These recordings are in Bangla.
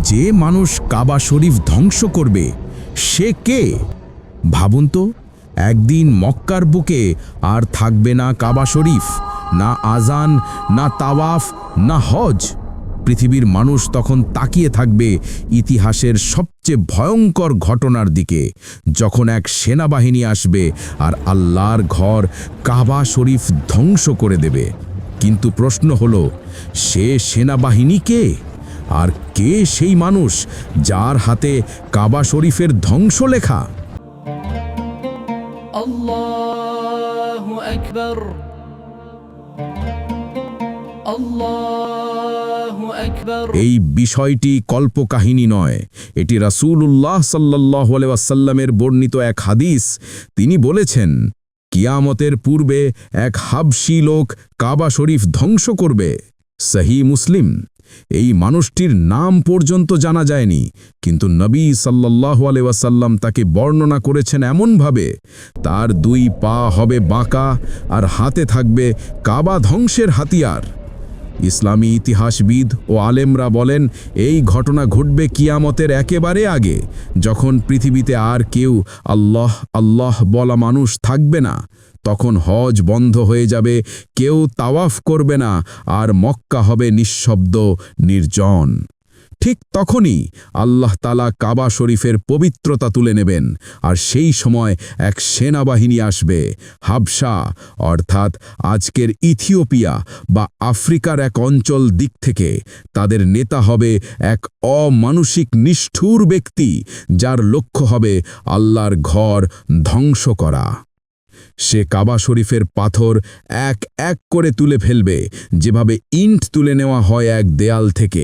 যে মানুষ কাবা শরীফ ধ্বংস করবে সে কে? ভাবুন তো, একদিন মক্কার বুকে আর থাকবে না কাবা শরীফ, না আজান, না তাওয়াফ, না হজ। পৃথিবীর মানুষ তখন তাকিয়ে থাকবে ইতিহাসের সবচেয়ে ভয়ঙ্কর ঘটনার দিকে, যখন এক সেনাবাহিনী আসবে আর আল্লাহর ঘর কাবা শরীফ ধ্বংস করে দেবে। কিন্তু প্রশ্ন হলো, সে সেনাবাহিনী কে? আর কে সেই মানুষ যার হাতে কাবা শরীফের ধ্বংস লেখা? আল্লাহু আকবার, আল্লাহু আকবার। এই বিষয়টি কল্পকাহিনী নয়, এটি রাসূলুল্লাহ সাল্লাল্লাহু আলাইহি ওয়াসাল্লামের বর্ণিত এক হাদিস। তিনি বলেছেন, কিয়ামতের পূর্বে এক হাবশী লোক কাবা শরীফ ধ্বংস করবে। সহিহ মুসলিম। এই মানুষটির নাম পর্যন্ত জানা যায়নি, কিন্তু নবী সাল্লাল্লাহু আলাইহি ওয়াসাল্লাম তাকে বর্ণনা করেছেন এমনভাবে, তার দুই পা হবে বাঁকা আর হাতে থাকবে কাবা ধ্বংসের হাতিয়ার। ইসলামী ইতিহাসবিদ ও আলেমরা বলেন, এই ঘটনা ঘটবে কিয়ামতের একেবারে আগে, যখন পৃথিবীতে আর কেউ আল্লাহ আল্লাহ বলা মানুষ থাকবে না। তখন হজ বন্ধ হয়ে যাবে, কেউ তাওয়াফ করবে না, আর মক্কা হবে নিঃশব্দ, নির্জন। ঠিক তখনই আল্লাহ তাআলা কাবা শরীফের পবিত্রতা তুলে নেবেন, আর সেই সময় এক সেনাবাহিনী আসবে। হাবশা অর্থাৎ আজকের ইথিওপিয়া বা আফ্রিকার এক অঞ্চল দিক থেকে। তাদের নেতা হবে এক অমানুষিক নিষ্ঠুর ব্যক্তি, যার লক্ষ্য হবে আল্লাহর ঘর ধ্বংস করা। সে কাবা শরীফের পাথর এক এক করে তুলে ফেলবে, যেভাবে ইট তুলে নেওয়া হয় এক দেয়াল থেকে,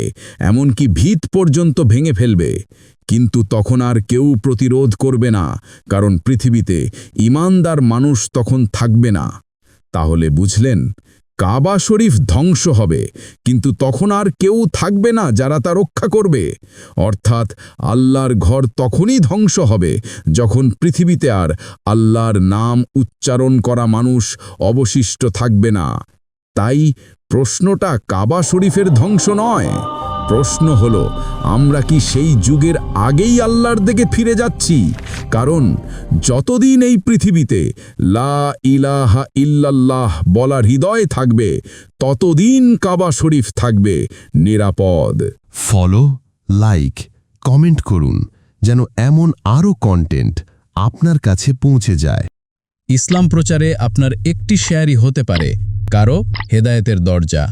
এমনকি ভিত পর্যন্ত ভেঙে ফেলবে। কিন্তু তখন আর কেউ প্রতিরোধ করবে না, কারণ পৃথিবীতে ঈমানদার মানুষ তখন থাকবে না। তাহলে বুঝলেন, কাবা শরীফ ধ্বংস হবে, কিন্তু তখন আর কেউ থাকবে না যারা তা রক্ষা করবে। অর্থাৎ আল্লাহর ঘর তখনই ধ্বংস হবে যখন পৃথিবীতে আর আল্লাহর নাম উচ্চারণ করা মানুষ অবশিষ্ট থাকবে না। তাই প্রশ্নটা কাবা শরীফের ধ্বংস নয়, প্রশ্ন হলো, আমরা কি সেই যুগের আগেই আল্লাহর দিকে ফিরে যাচ্ছি? কারণ যতদিন এই পৃথিবীতে লা ইলাহা ইল্লাল্লাহ বলার হৃদয় থাকবে, ততদিন কাবা শরীফ থাকবে নিরাপদ। ফলো, লাইক, কমেন্ট করুন, যেন এমন আরও কন্টেন্ট আপনার কাছে পৌঁছে যায়। ইসলাম প্রচারে আপনার একটি শেয়ারই হতে পারে কারো হেদায়েতের দরজা।